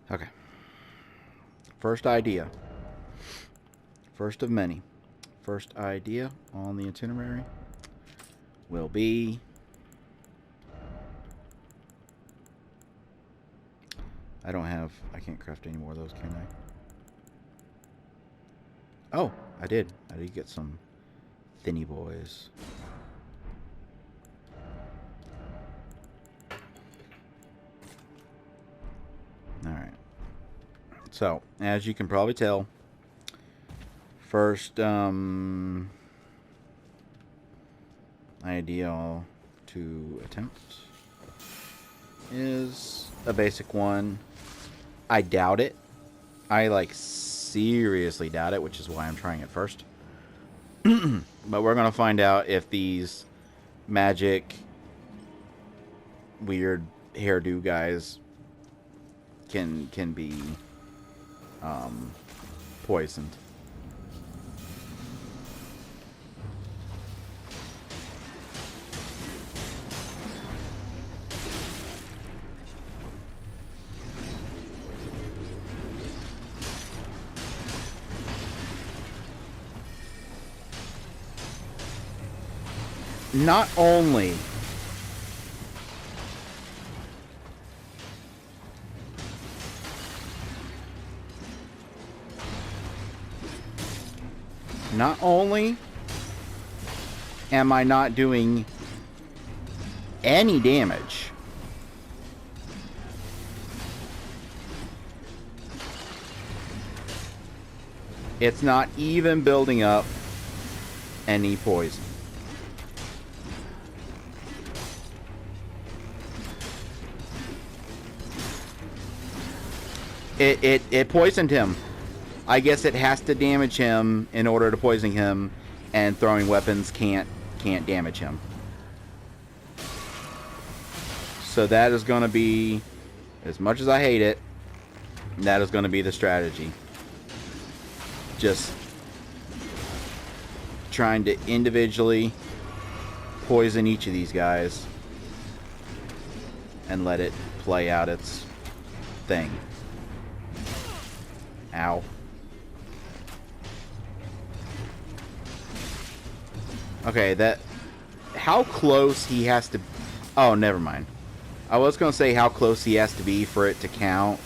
Okay. First idea. First of many. First idea on the itinerary will be... I can't craft any more of those, can I? Oh, I did. I did get some thinny boys. Alright. So, as you can probably tell, first idea to attempt is a basic one. I doubt it. I seriously doubt it, which is why I'm trying it first. But we're gonna find out if these magic weird hairdo guys can be poisoned. Not only am I not doing any damage, it's not even building up any poison. It poisoned him. I guess it has to damage him in order to poison him, and throwing weapons can't damage him. So that is going to be, as much as I hate it, that is going to be the strategy. Just trying to individually poison each of these guys and let it play out its thing. Ow. Okay, that... How close he has to... Oh, never mind. I was going to say how close he has to be for it to count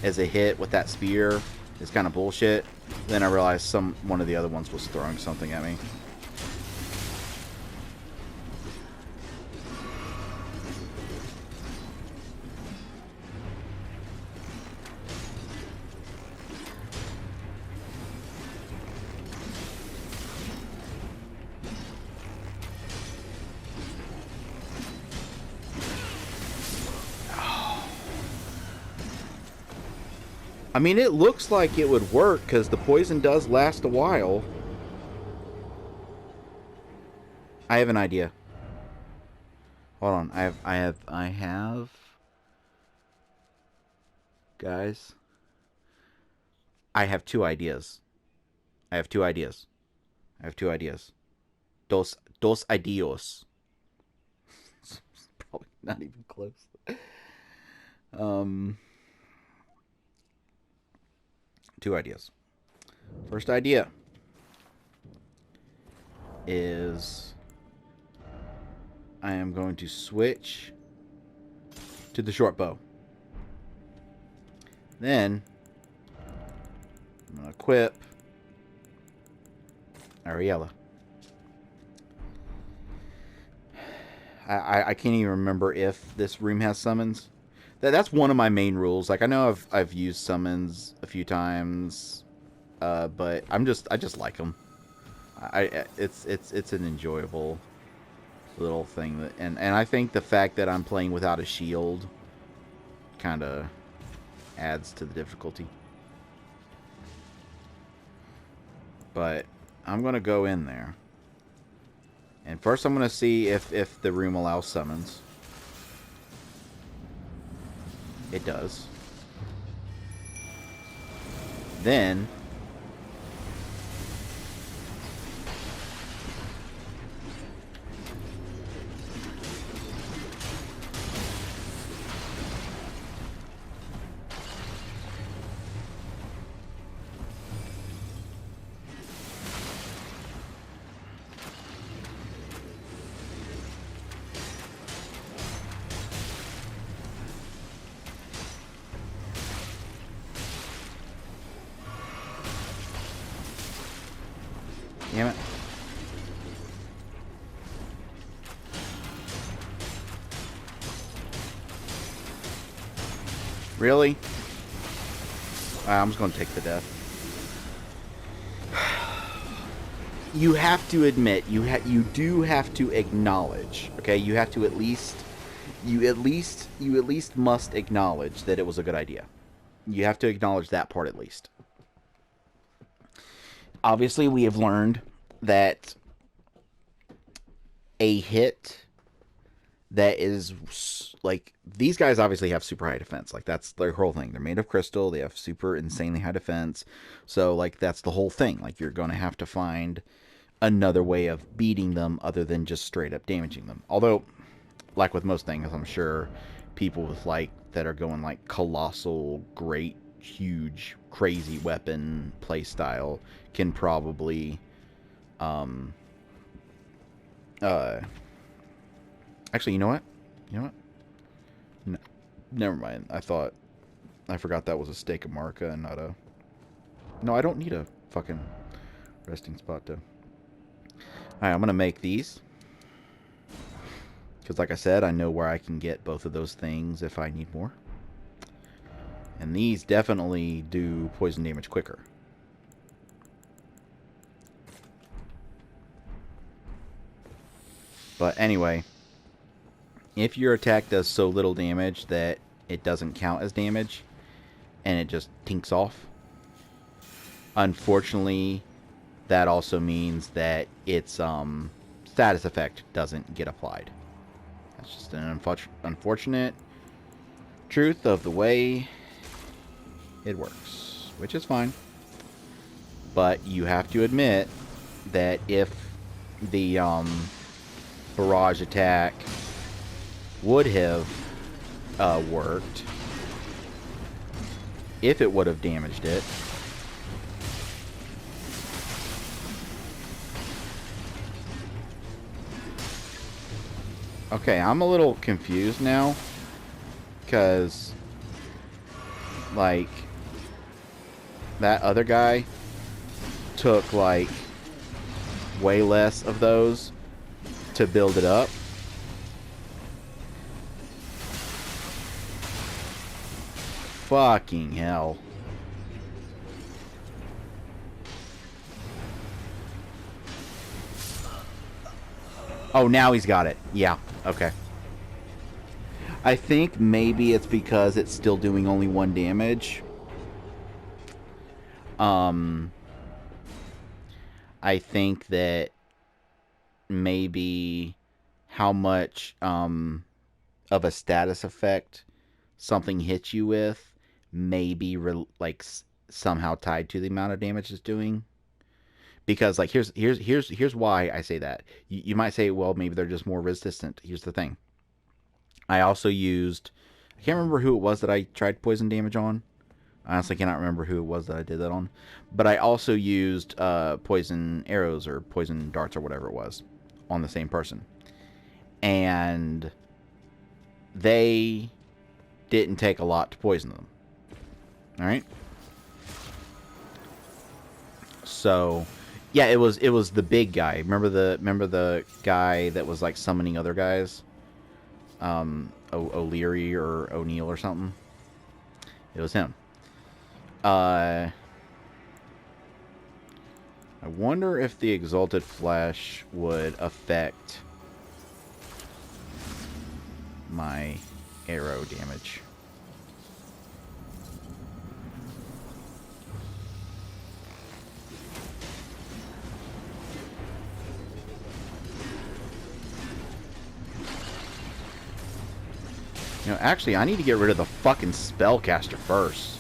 as a hit with that spear is kind of bullshit. Then I realized one of the other ones was throwing something at me. I mean, it looks like it would work because the poison does last a while. I have an idea. Hold on. I have. Guys. I have two ideas. Dos ideos. Probably not even close. Two ideas. First idea is I am going to switch to the short bow. Then I'm going to equip Ariella. I can't even remember if this room has summons. That's one of my main rules. Like, I know I've used summons a few times, but I just like them. It's an enjoyable little thing that, and I think the fact that I'm playing without a shield kind of adds to the difficulty. But I'm gonna go in there, and first I'm gonna see if the room allows summons. It does. Then Really? I'm just going to take the death. You have to admit, you do have to acknowledge, okay? You have to at least must acknowledge that it was a good idea. You have to acknowledge that part at least. Obviously, we have learned that a hit that is like, these guys obviously have super high defense. Like, that's their whole thing. They're made of crystal. They have super insanely high defense. So like, that's the whole thing. Like, you're going to have to find another way of beating them other than just straight up damaging them. Although, like with most things, I'm sure people with like that are going like colossal, great, huge, crazy weapon play style can probably actually, you know what? No, never mind. I forgot that was a stake of Marca and not a... No, I don't need a fucking resting spot, though. Alright, I'm going to make these. Because, like I said, I know where I can get both of those things if I need more. And these definitely do poison damage quicker. But anyway, if your attack does so little damage that it doesn't count as damage, and it just tinks off, unfortunately, that also means that its status effect doesn't get applied. That's just an unfortunate truth of the way it works, which is fine. But you have to admit that if the barrage attack would have worked, if it would have damaged it, okay, I'm a little confused now, because like that other guy took like way less of those to build it up. Fucking hell. Oh, now he's got it. Yeah, okay. I think maybe it's because it's still doing only 1 damage. I think that maybe how much of a status effect something hits you with may be like somehow tied to the amount of damage it's doing. Because like here's why I say that. You might say, well, maybe they're just more resistant. Here's the thing. I also used, I can't remember who it was that I tried poison damage on. I honestly cannot remember who it was that I did that on. But I also used poison arrows or poison darts or whatever it was on the same person. And they didn't take a lot to poison them. Alright? So, yeah, it was the big guy. Remember the guy that was like summoning other guys? O'Leary or O'Neill or something? It was him. I wonder if the Exalted Flash would affect my arrow damage. You know, actually, I need to get rid of the fucking spellcaster first.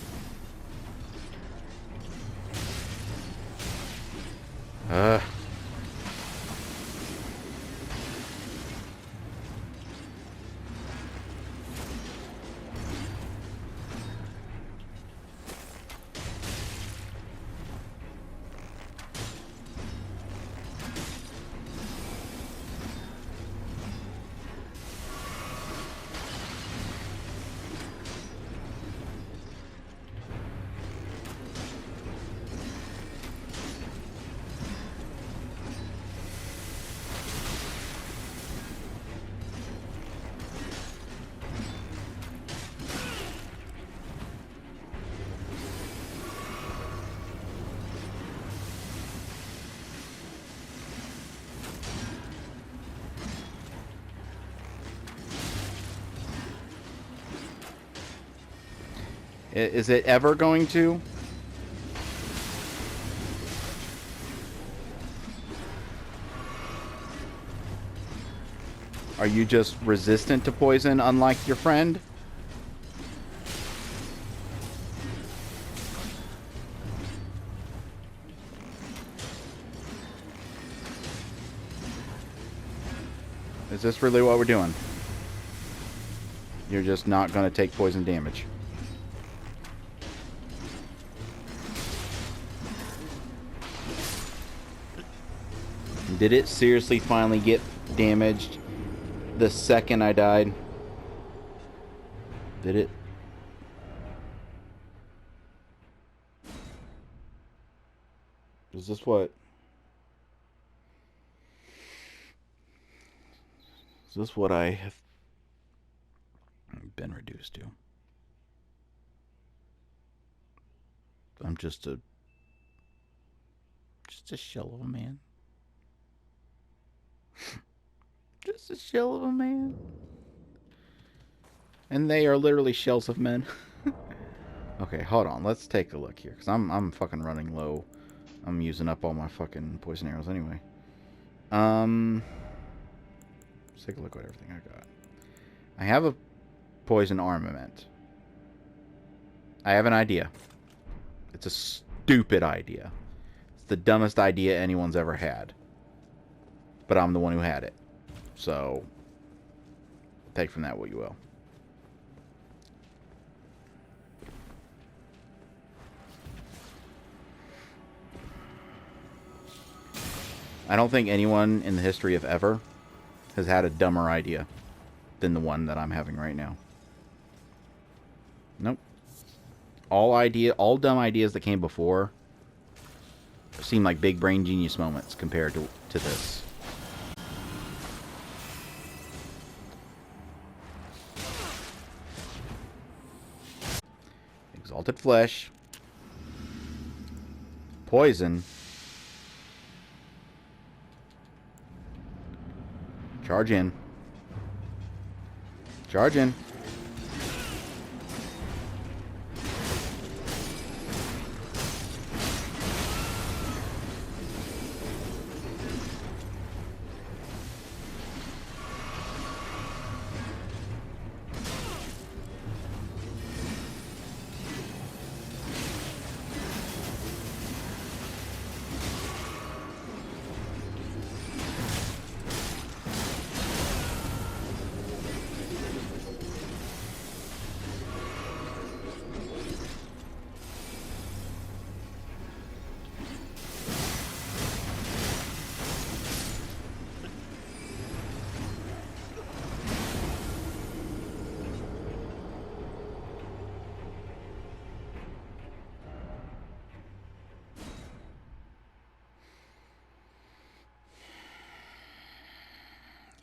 Is it ever going to? Are you just resistant to poison, unlike your friend? Is this really what we're doing? You're just not going to take poison damage. Did it seriously finally get damaged the second I died? Did it? Is this what? Is this what I have been reduced to? I'm just a shell of a man. Just a shell of a man. And they are literally shells of men. Okay, hold on. Let's take a look here, because I'm fucking running low. I'm using up all my fucking poison arrows anyway. Let's take a look at everything I got. I have a poison armament. I have an idea. It's a stupid idea. It's the dumbest idea anyone's ever had. But I'm the one who had it. So, take from that what you will. I don't think anyone in the history of ever has had a dumber idea than the one that I'm having right now. Nope. All dumb ideas that came before seem like big brain genius moments compared to this. Exalted flesh. Poison. Charge in. Charge in.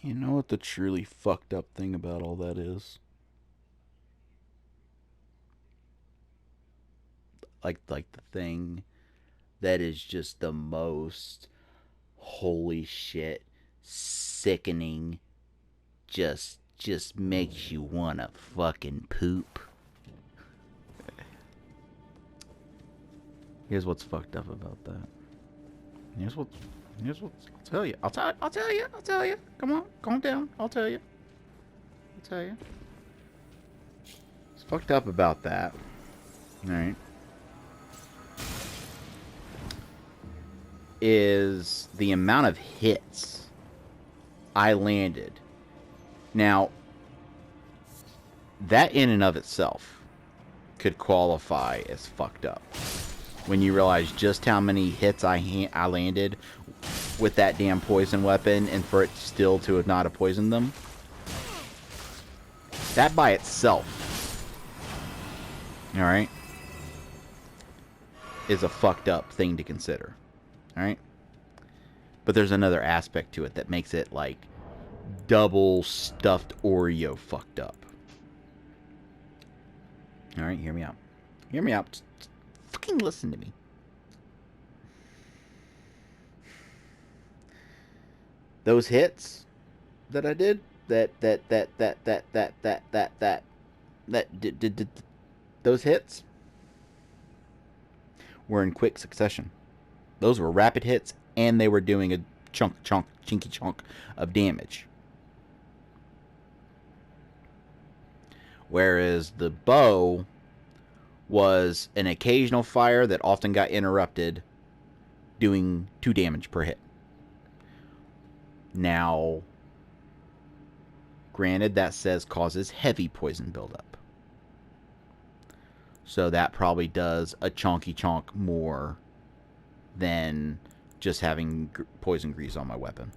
You know what the truly fucked up thing about all that is? Like the thing that is just the most holy shit sickening, just makes you wanna fucking poop. Here's what's fucked up about that. Here's what I'll tell you. I'll tell you. Come on, calm down. I'll tell you. It's fucked up about that. Alright. Is the amount of hits I landed. Now, that in and of itself could qualify as fucked up. When you realize just how many hits I landed with that damn poison weapon, and for it still to have not have poisoned them. That by itself, alright, is a fucked up thing to consider. Alright? But there's another aspect to it that makes it like double stuffed Oreo fucked up. Alright, hear me out. Hear me out. Just fucking listen to me. Those hits that I did, that those hits were in quick succession. Those were rapid hits, and they were doing a chinky chunk of damage. Whereas the bow was an occasional fire that often got interrupted, doing 2 damage per hit. Now, granted, that says causes heavy poison buildup. So that probably does a chonky chonk more than just having poison grease on my weapon.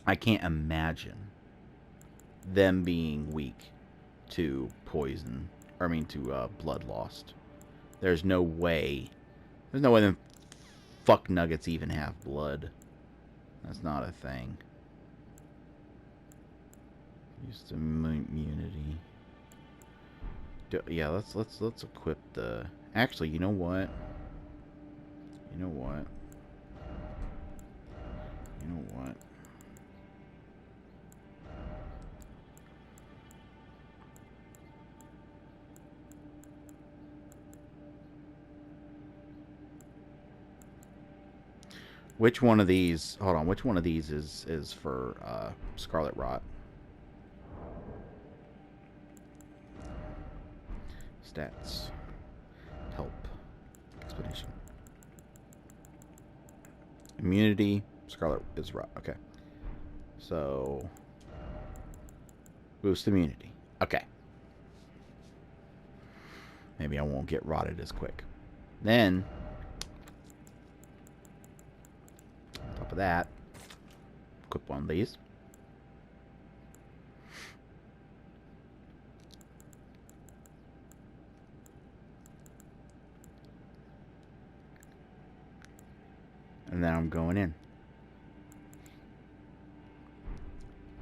I can't imagine them being weak to poison, or I mean to blood lost. There's no way them fuck nuggets even have blood. That's not a thing. Use the immunity. Yeah, let's equip the. Actually, you know what? You know what? You know what? Which one of these? Hold on. Which one of these is for Scarlet Rot? Stats. Help. Expedition. Immunity. Scarlet is Rot. Okay. So boost immunity. Okay. Maybe I won't get rotted as quick. Then, on top of that, equip one of these. And then I'm going in.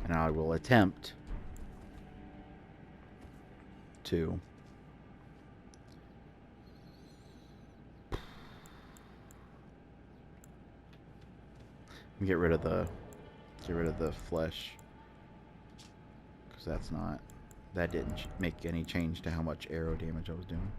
And I will attempt to get rid of the flesh, because that didn't make any change to how much arrow damage I was doing.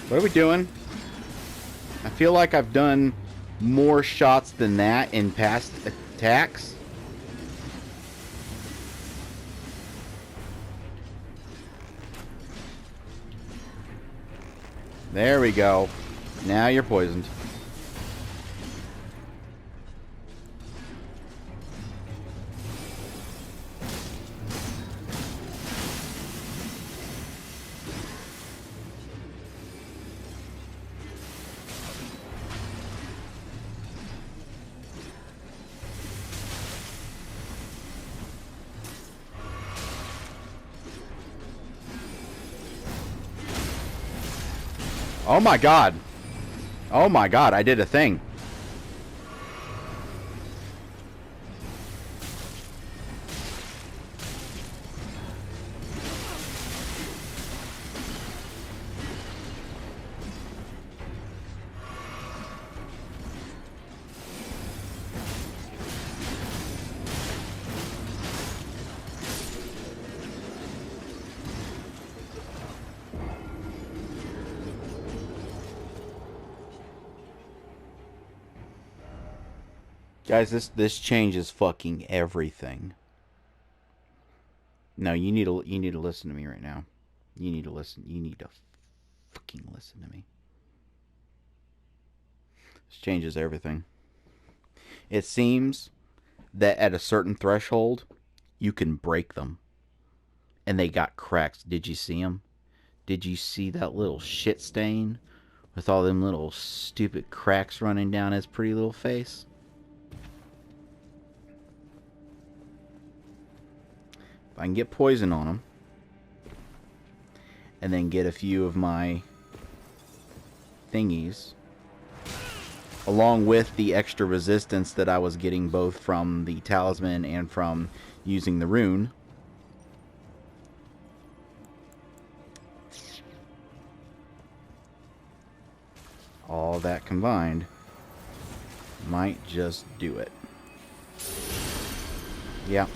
What are we doing? I feel like I've done more shots than that in past attacks. There we go. Now you're poisoned. Oh my god. Oh my god, I did a thing. Guys, this changes fucking everything. No, you need to listen to me right now. You need to listen. You need to fucking listen to me. This changes everything. It seems that at a certain threshold, you can break them. And they got cracks. Did you see them? Did you see that little shit stain with all them little stupid cracks running down his pretty little face? If I can get poison on him, and then get a few of my thingies, along with the extra resistance that I was getting both from the talisman and from using the rune, all that combined might just do it. Yeah.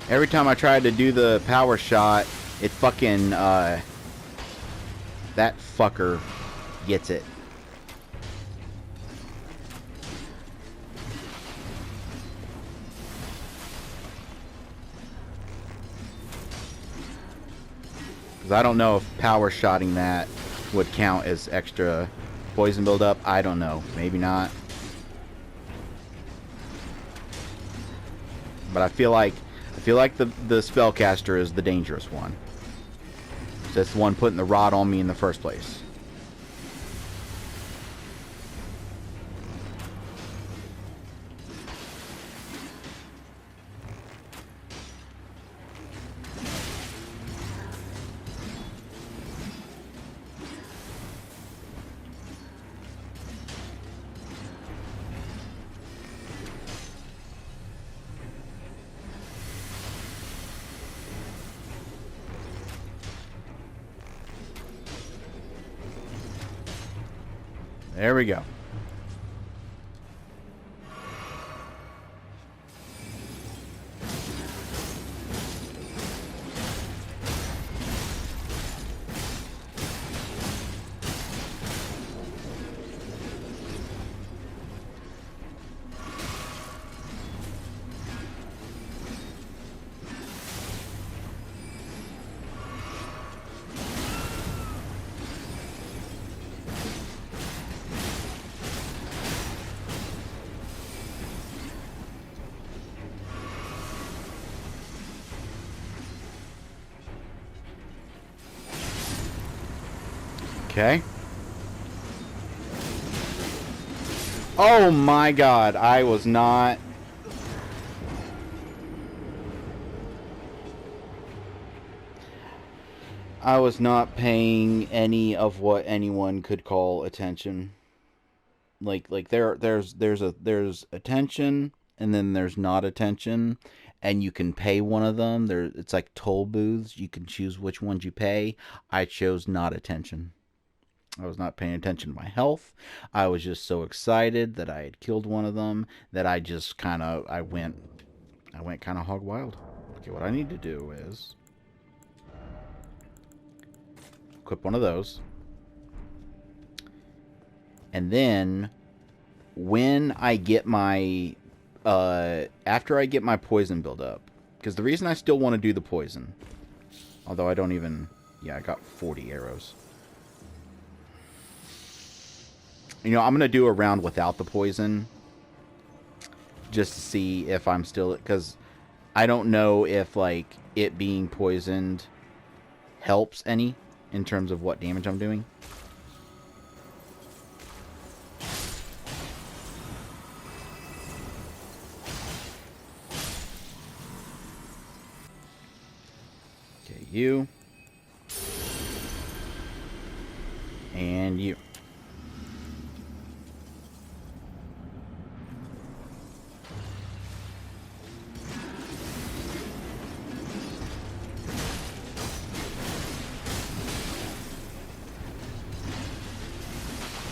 Every time I tried to do the power shot, it fucking, that fucker gets it. Because I don't know if power shotting that would count as extra poison buildup. I don't know. Maybe not. But I feel like the spellcaster is the dangerous one. So that's the one putting the rod on me in the first place. There we go. Okay. Oh my god, I was not... I was not paying any of what anyone could call attention. Like there's attention, and then there's not attention, and you can pay one of them. It's like toll booths. You can choose which ones you pay. I chose not attention. I was not paying attention to my health. I was just so excited that I had killed one of them that I just kind of I went kind of hog wild. Okay, what I need to do is equip one of those. And then when I get my after I get my poison build up, because the reason I still want to do the poison, although I don't even, yeah, I got 40 arrows. You know, I'm going to do a round without the poison just to see if I'm still, because I don't know if, like, it being poisoned helps any in terms of what damage I'm doing. Okay, you. And you.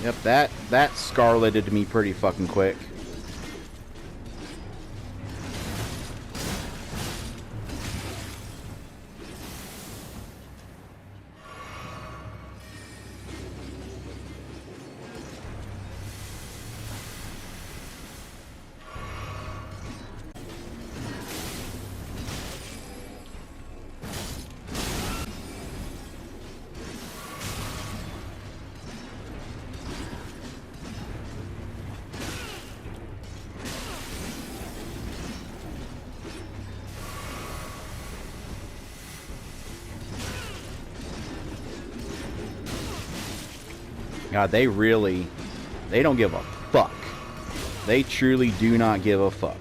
Yep, that scarleted me pretty fucking quick. God, they don't give a fuck. They truly do not give a fuck.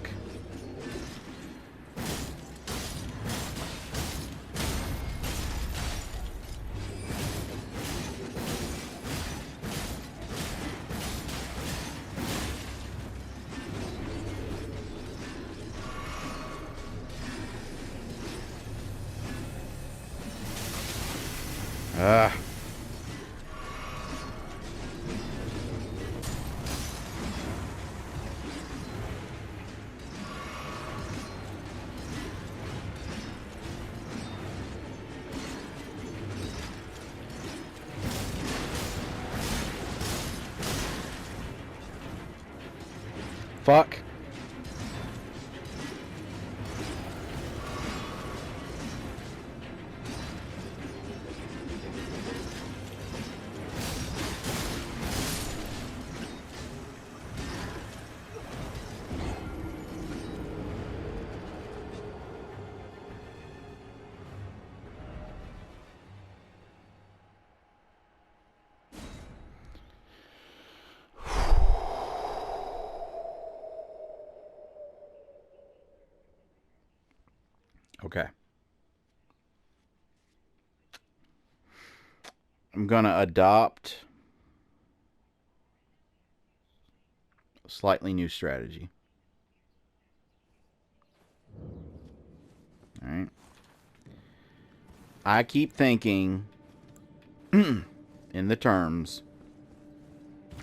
Fuck. Okay. I'm gonna adopt a slightly new strategy. Alright. I keep thinking in the terms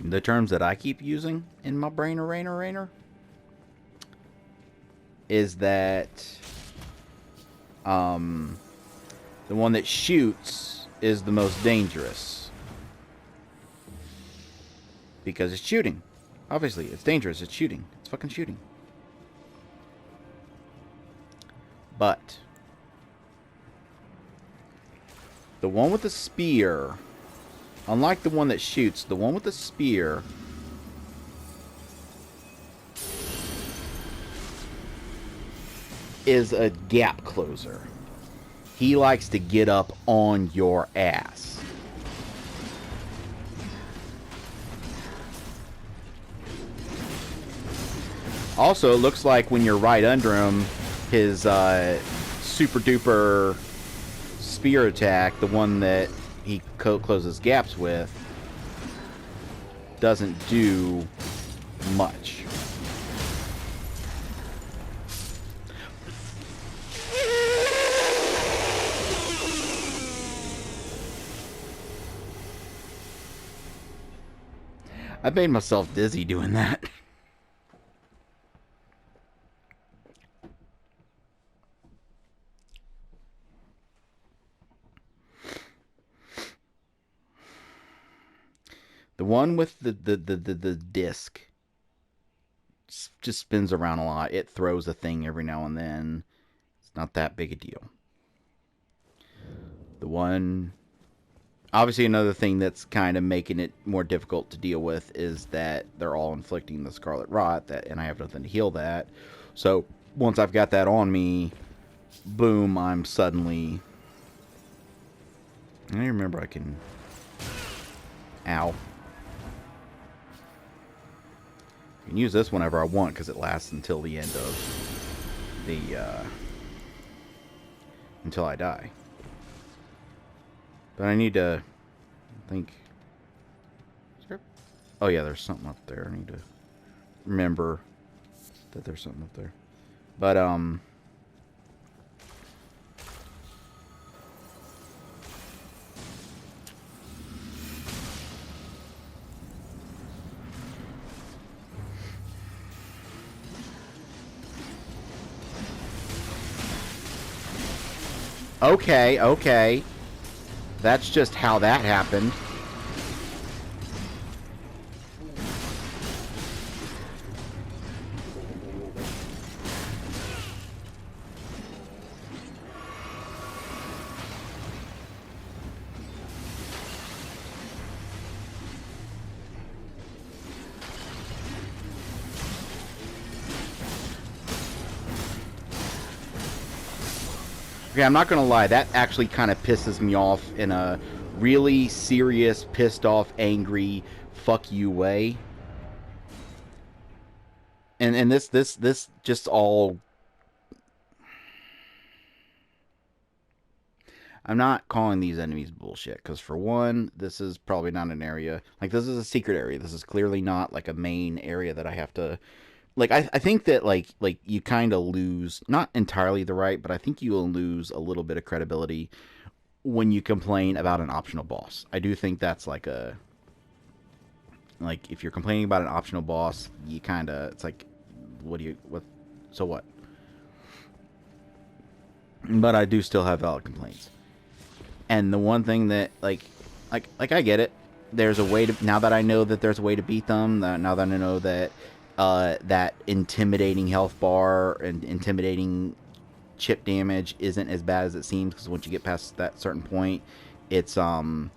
that I keep using in my brain arraigner is that the one that shoots is the most dangerous. Because it's shooting. Obviously, it's dangerous. It's shooting. It's fucking shooting. But the one with the spear, unlike the one that shoots, the one with the spear is a gap closer. He likes to get up on your ass. Also, it looks like when you're right under him, his super duper spear attack, the one that he closes gaps with, doesn't do much. I made myself dizzy doing that. The one with the disc just spins around a lot. It throws a thing every now and then. It's not that big a deal. The one... Obviously, another thing that's kind of making it more difficult to deal with is that they're all inflicting the Scarlet Rot, and I have nothing to heal that. So, once I've got that on me, boom, I'm suddenly... I remember I can... Ow. I can use this whenever I want, because it lasts until the end of the... until I die. But I need to think... Oh yeah, there's something up there. I need to remember that there's something up there. But, Okay, okay. That's just how that happened. Okay, I'm not gonna lie, that actually kind of pisses me off in a really serious, pissed off, angry, fuck you way. And this just all. I'm not calling these enemies bullshit because for one, this is probably not an area like this is a secret area. This is clearly not like a main area that I have to like. I think that like you kind of lose not entirely the right, but I think you will lose a little bit of credibility when you complain about an optional boss. I do think that's like a like if you're complaining about an optional boss, you kind of it's like what so what? But I do still have valid complaints. And the one thing that like I get it. There's a way to now that I know that there's a way to beat them. Now that I know that that intimidating health bar and intimidating chip damage isn't as bad as it seems because once you get past that certain point, it's uh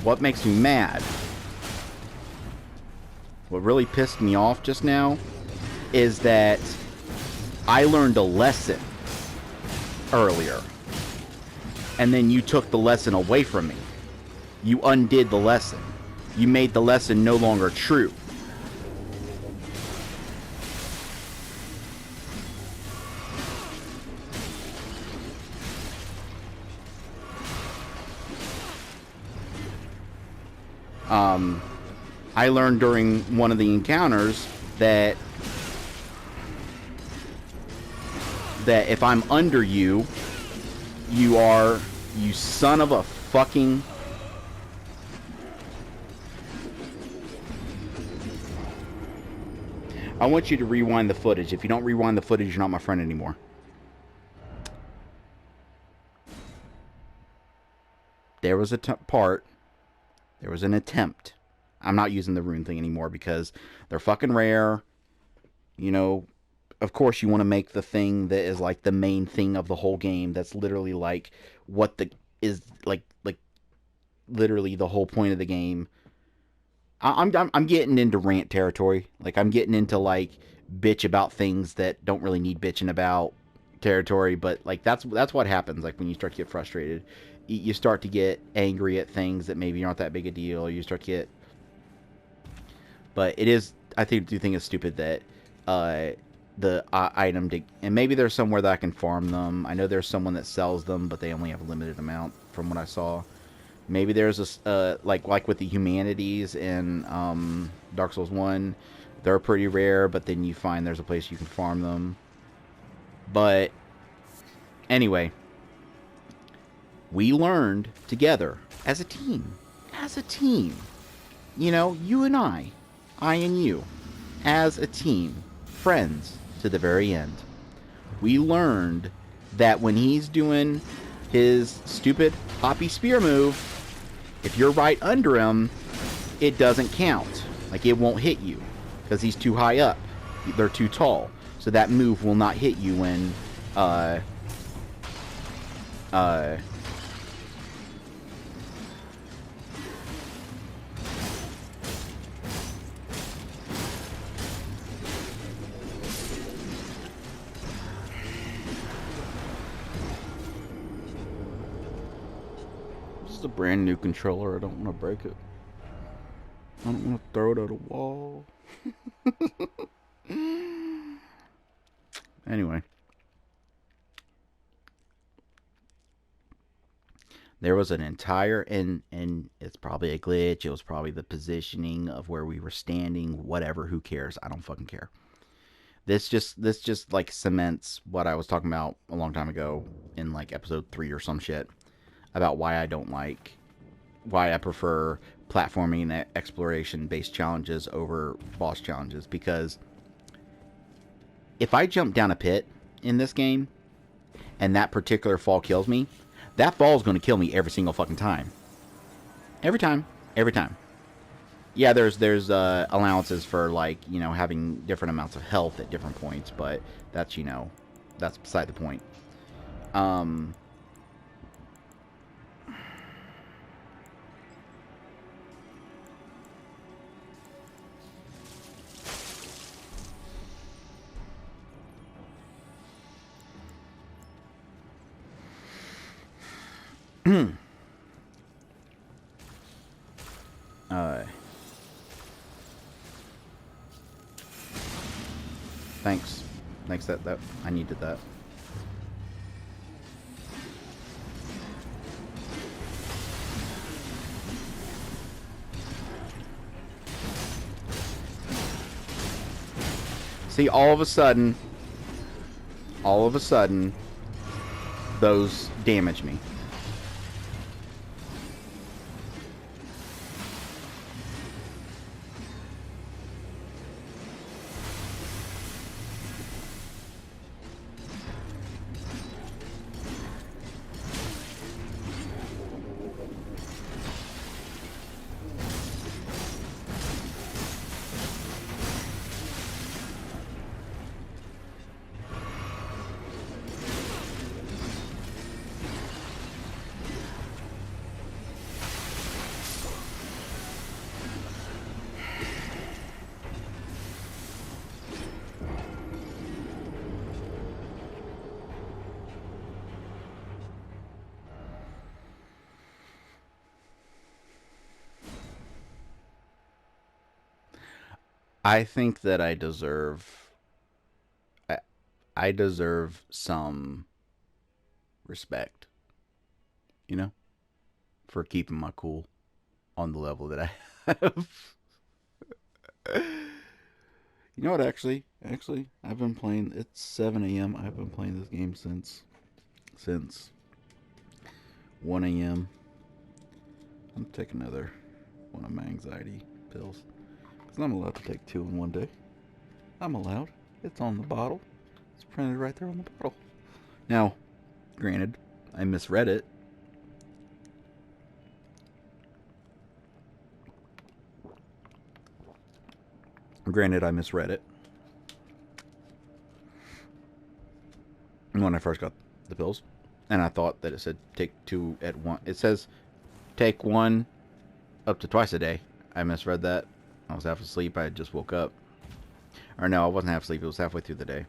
what makes me mad. What really pissed me off just now is that I learned a lesson earlier, and then you took the lesson away from me. You undid the lesson. You made the lesson no longer true. I learned during one of the encounters that if I'm under you, you son of a fucking. I want you to rewind the footage. If you don't rewind the footage, you're not my friend anymore. There was a part. There was an attempt. I'm not using the rune thing anymore because they're fucking rare. You know, of course you want to make the thing that is like the main thing of the whole game. That's literally like what the is like literally the whole point of the game. I'm getting into rant territory. Like I'm getting into like bitch about things that don't really need bitching about territory. But like that's what happens. Like when you start to get frustrated, you start to get angry at things that maybe aren't that big a deal. You start to get. But it is. I do think it's stupid that the item to, and maybe there's somewhere that I can farm them. I know there's someone that sells them, but they only have a limited amount from what I saw. Maybe there's a like with the humanities in Dark Souls 1, they're pretty rare, but then you find there's a place you can farm them. But anyway, we learned together as a team. As a team. You know, you and I and you, as a team, friends to the very end. We learned that when he's doing his stupid Hoppy Spear move, if you're right under him, it doesn't count. Like, it won't hit you because he's too high up. They're too tall. So that move will not hit you when, This is a brand new controller. I don't want to break it. I don't want to throw it at a wall. Anyway. There was an entire, and it's probably a glitch. It was probably the positioning of where we were standing. Whatever. Who cares? I don't fucking care. This just like cements what I was talking about a long time ago in like episode 3 or some shit about why I prefer platforming and exploration based challenges over boss challenges, because if I jump down a pit in this game and that particular fall kills me, that fall is going to kill me every single fucking time. Every time. Every time. Yeah, there's allowances for, like, having different amounts of health at different points, but that's, that's beside the point. Um uh thanks. Thanks, that I needed that. See, all of a sudden, those damage me. I think that I, I deserve some respect, you know, for keeping my cool on the level that I have. You know what? Actually, I've been playing. It's 7 a.m. I've been playing this game since 1 a.m. I'm taking another one of my anxiety pills because I'm allowed to take two in one day. I'm allowed. It's on the bottle. It's printed right there on the bottle. Now, granted, I misread it. Granted, I misread it when I first got the pills, and I thought that it said take two at one. It says take one up to twice a day. I misread that. I was half asleep. I just woke up. Or no, I wasn't half asleep. It was halfway through the day.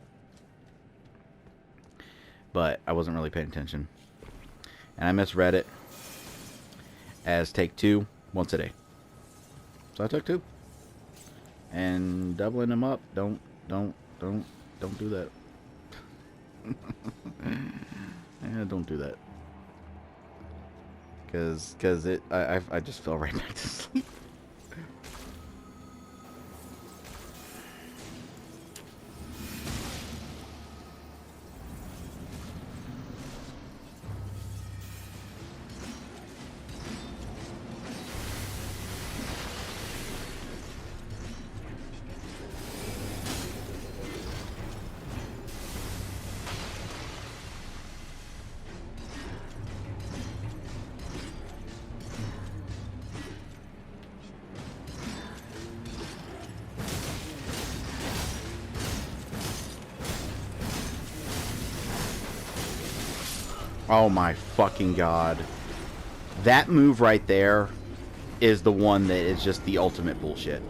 But I wasn't really paying attention. And I misread it as take two once a day. So I took two. And doubling them up, don't do that. Yeah, don't do that. Cause I just fell right back to sleep. Oh my fucking god. That move right there is the one that is just the ultimate bullshit.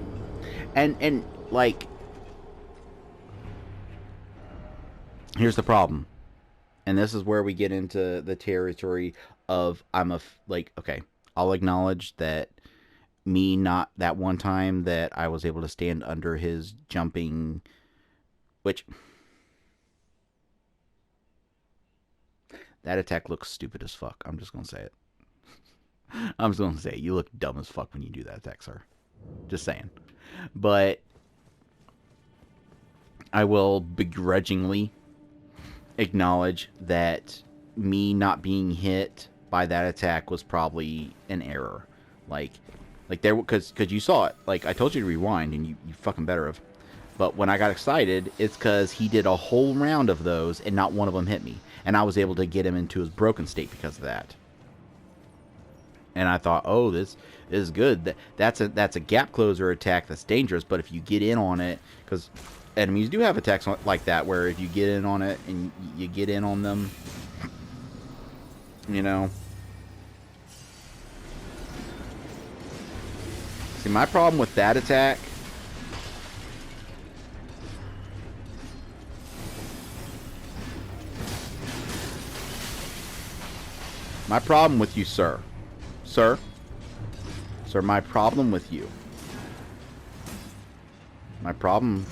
And like, here's the problem. And this is where we get into the territory of like, okay, I'll acknowledge that me not that one time that I was able to stand under his jumping, which that attack looks stupid as fuck. I'm just gonna say it. I'm just gonna say, you look dumb as fuck when you do that attack, sir. Just saying. But I will begrudgingly acknowledge that me not being hit by that attack was probably an error. Like there, because you saw it. Like I told you to rewind, and you fucking better have. But when I got excited, it's because he did a whole round of those, and not one of them hit me, and I was able to get him into his broken state because of that. And I thought, oh, this is good. That's a gap closer attack that's dangerous. But if you get in on it, because enemies do have attacks like that, where if you get in on it and you get in on them, you know. See, my problem with that attack my problem with you, sir. Sir, my problem with you. My problem.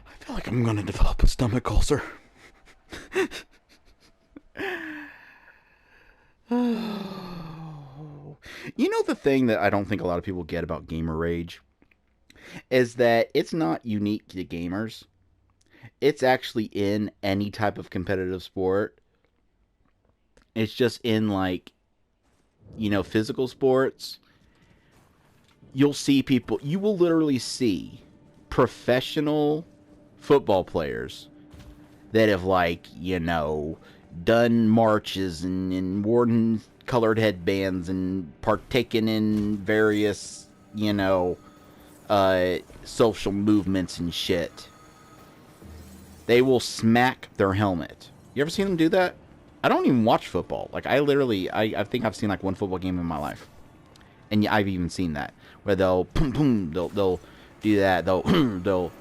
I feel like I'm gonna develop a stomach ulcer. You know, the thing that I don't think a lot of people get about gamer rage is that it's not unique to gamers. It's actually in any type of competitive sport. It's just in, like, you know, physical sports. You'll see people, you will literally see professional football players that have, like, you know, done marches and worn colored headbands and partaken in various, you know, social movements and shit. They will smack their helmet. You ever seen them do that? I don't even watch football. Like, I think I've seen like one football game in my life. And I've even seen that. Where they'll, boom, boom, they'll do that. They'll.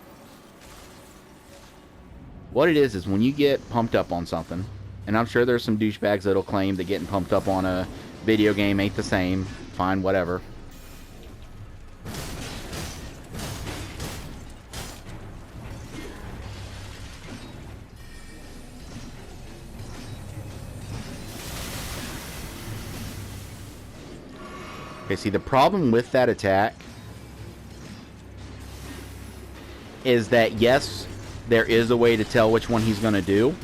What it is when you get pumped up on something, and I'm sure there's some douchebags that'll claim that getting pumped up on a video game ain't the same. Fine, whatever. Okay, see, the problem with that attack is that, yes, there is a way to tell which one he's going to do,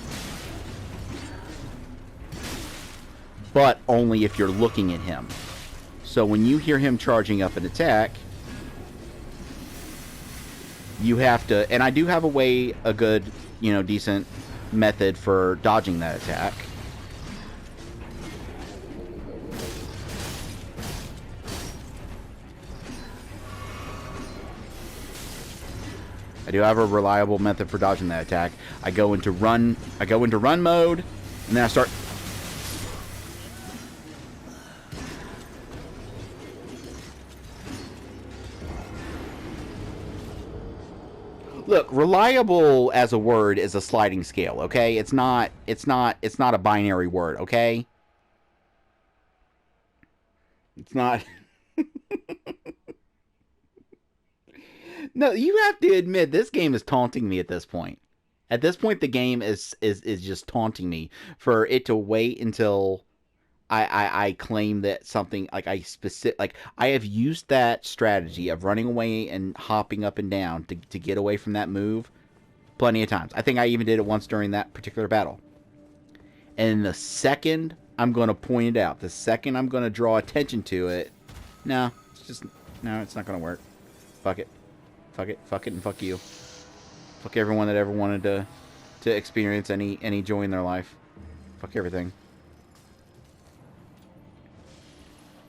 but only if you're looking at him. So when you hear him charging up an attack, you have to, and I do have a good, you know, decent method for dodging that attack. I do have a reliable method for dodging that attack. I go into run mode, and then I start. Look, reliable as a word is a sliding scale, okay? It's not a binary word, okay? It's not. No, you have to admit this game is taunting me at this point. At this point, the game is just taunting me for it to wait until I claim that something like I have used that strategy of running away and hopping up and down to get away from that move plenty of times. I think I even did it once during that particular battle. And the second I'm going to point it out, the second I'm going to draw attention to it, no, it's not going to work. Fuck it. Fuck it, and fuck you. Fuck everyone that ever wanted to experience any joy in their life. Fuck everything.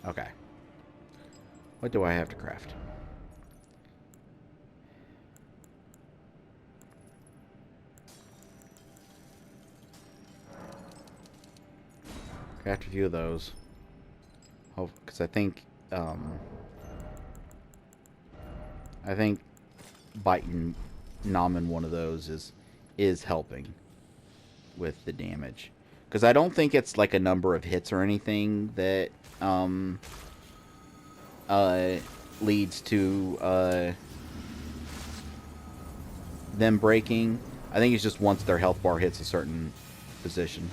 Okay. What do I have to craft? Craft a few of those. Oh, because I think biting Nom in one of those is helping. with the damage. Because I don't think it's like a number of hits or anything that leads to them breaking. I think it's just once their health bar hits a certain position.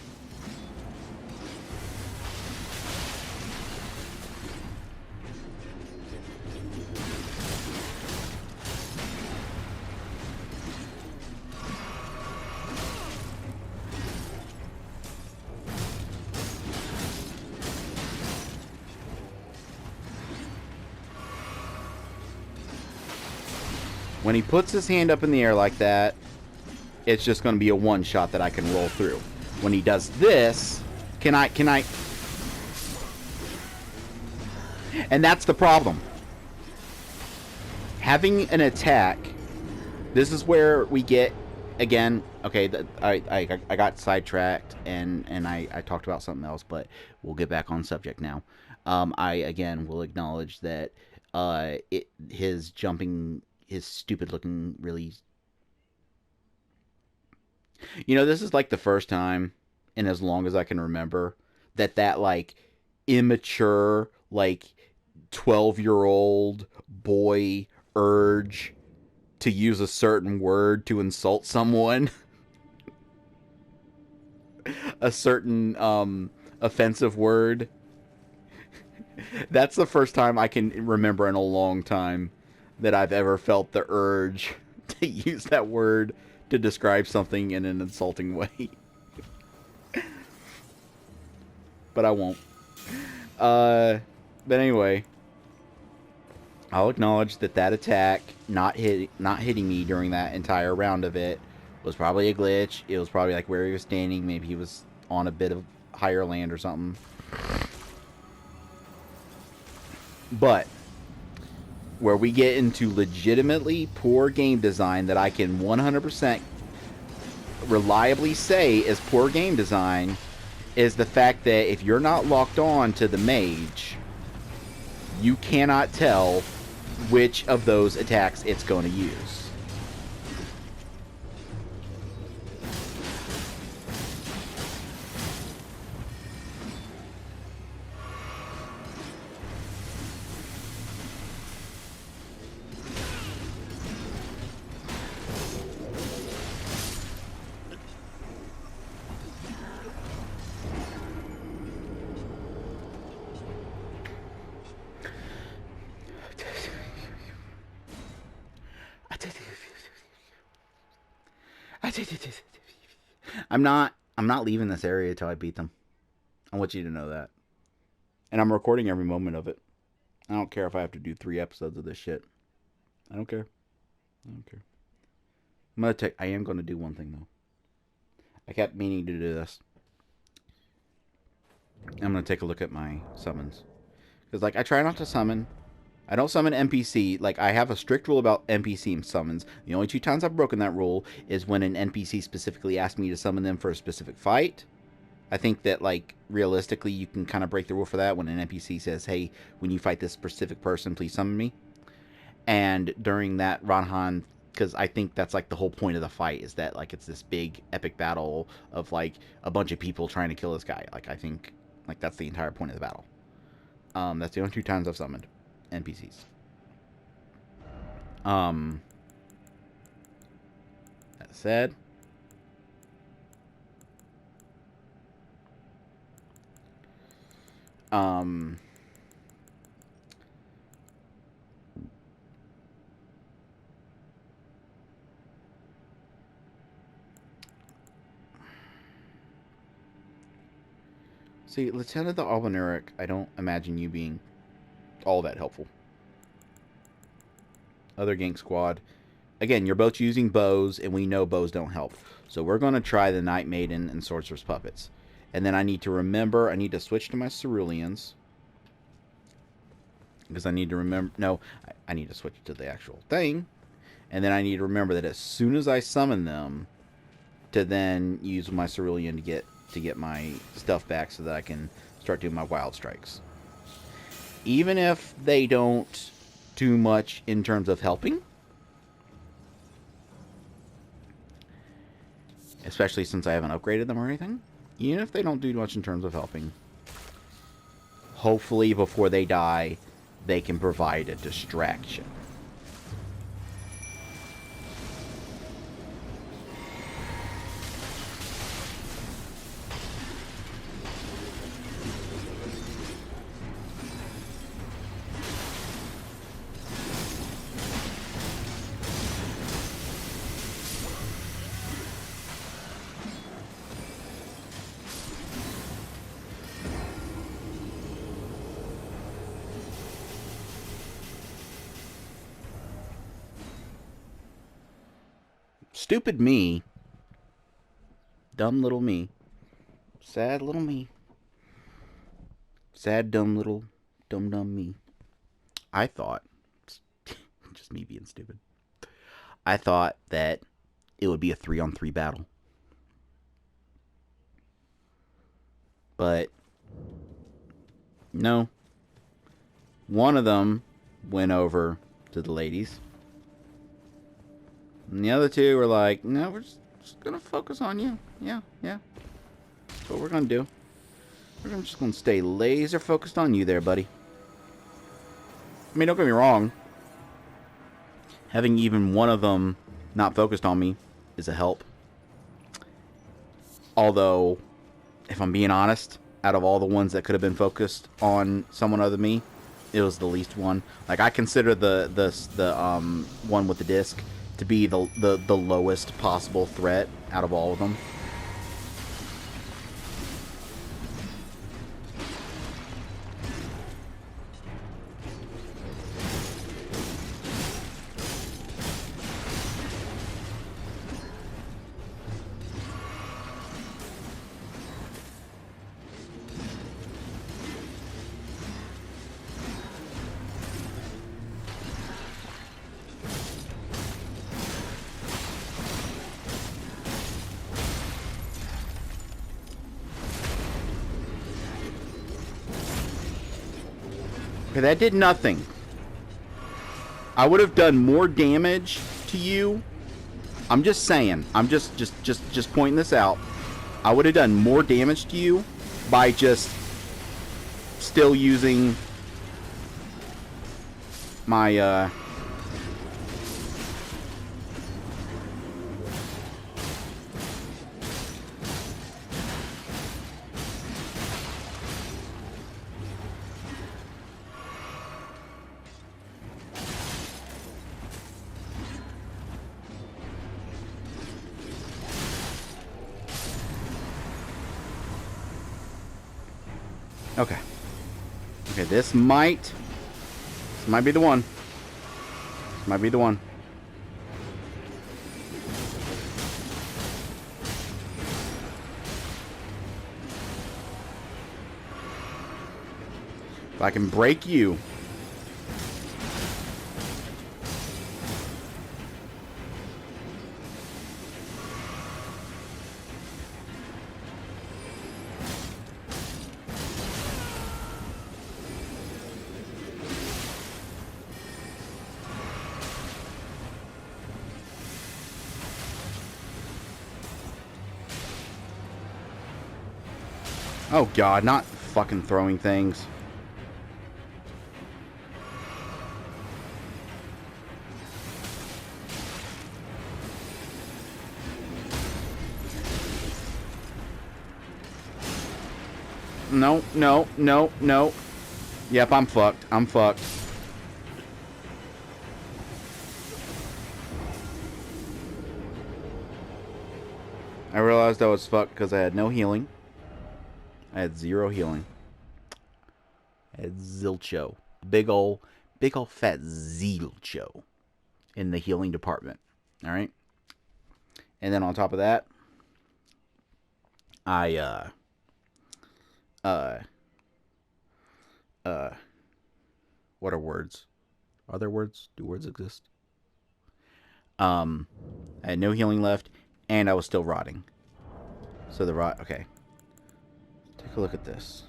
When he puts his hand up in the air like that, it's just going to be a one shot that I can roll through. When he does this, can I... And that's the problem. Having an attack, this is where we get, again, okay, I got sidetracked and I talked about something else, but we'll get back on subject now. I, again, will acknowledge that his jumping... his stupid looking really... You know, this is like the first time in as long as I can remember that like immature, like 12-year-old boy urge to use a certain word to insult someone. A certain offensive word. That's the first time I can remember in a long time that I've ever felt the urge to use that word to describe something in an insulting way. But I won't. But anyway, I'll acknowledge that attack not hitting me during that entire round of it was probably a glitch. It was probably like where he was standing. Maybe he was on a bit of higher land or something. But where we get into legitimately poor game design that I can 100% reliably say is poor game design is the fact that if you're not locked on to the mage, you cannot tell which of those attacks it's going to use. I'm not leaving this area till I beat them. I want you to know that. And I'm recording every moment of it. I don't care if I have to do 3 episodes of this shit. I don't care. I don't care. I am gonna do one thing though. I kept meaning to do this. I'm gonna take a look at my summons. Because like I try not to summon. I don't summon NPC. Like, I have a strict rule about NPC summons. The only 2 times I've broken that rule is when an NPC specifically asked me to summon them for a specific fight. I think that, like, realistically, you can kind of break the rule for that when an NPC says, hey, when you fight this specific person, please summon me. And during that Ranhan, because I think that's, like, the whole point of the fight is that, like, it's this big, epic battle of, like, a bunch of people trying to kill this guy. Like, I think, like, that's the entire point of the battle. That's the only 2 times I've summoned NPCs. That said, see, Lieutenant the Albinauric, I don't imagine you being all that helpful. Other gank squad. Again, you're both using bows, and we know bows don't help. So we're going to try the Night Maiden and Sorcerer's Puppets. And then I need to remember, I need to switch to my Ceruleans. Because I need to remember, no, I need to switch to the actual thing. And then I need to remember that as soon as I summon them, to then use my Cerulean to get my stuff back so that I can start doing my Wild Strikes. Even if they don't do much in terms of helping, especially since I haven't upgraded them or anything. Even if they don't do much in terms of helping. Hopefully, before they die, they can provide a distraction. Stupid me. Dumb little me. Sad little me. Sad, dumb little, dumb me. I thought, just me being stupid, I thought that it would be a 3-on-3 battle. But, no. One of them went over to the ladies. And the other two were like, no, we're just going to focus on you. Yeah. That's what we're going to do. We're just going to stay laser focused on you there, buddy. I mean, don't get me wrong. Having even one of them not focused on me is a help. Although, if I'm being honest, out of all the ones that could have been focused on someone other than me, it was the least one. Like, I consider the one with the disc to be the lowest possible threat out of all of them. Okay, that did nothing. I would have done more damage to you. I'm just saying. I'm just pointing this out. I would have done more damage to you by just still using my Okay. Okay, this might be the one. This might be the one. If I can break you. Oh god, not fucking throwing things. No, no, no, no. Yep, I'm fucked. I'm fucked. I realized I was fucked because I had no healing. I had 0 healing. I had zilcho. Big ol' fat zilcho in the healing department. Alright? And then on top of that, I, what are words? Are there words? Do words exist? I had no healing left, and I was still rotting. So the rot, okay. Take a look at this.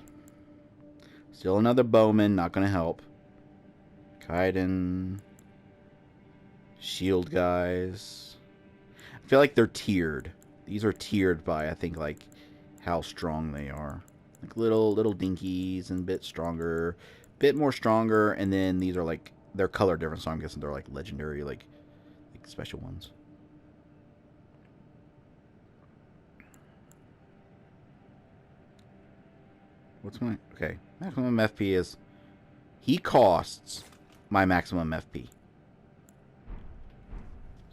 Still another bowman, not gonna help. Kaiden. Shield guys. I feel like they're tiered, These are tiered by, I think, like, how strong they are. Like, little dinkies and a bit stronger. Bit more stronger, and then these are, like, they're color different, so I'm guessing they're, like, legendary, like special ones. What's my... Okay. Maximum FP is... He costs my maximum FP.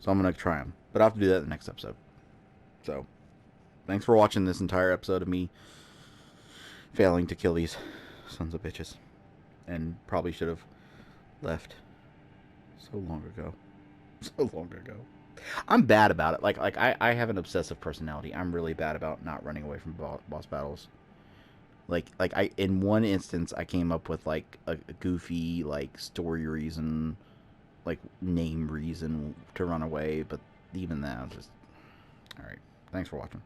So I'm going to try him. But I'll have to do that in the next episode. So, thanks for watching this entire episode of me failing to kill these sons of bitches. And probably should have left so long ago. So long ago. I'm bad about it. Like I have an obsessive personality. I'm really bad about not running away from boss battles. Like I in one instance I came up with like a goofy like story reason, like name reason to run away, but even that was just all right. Thanks for watching.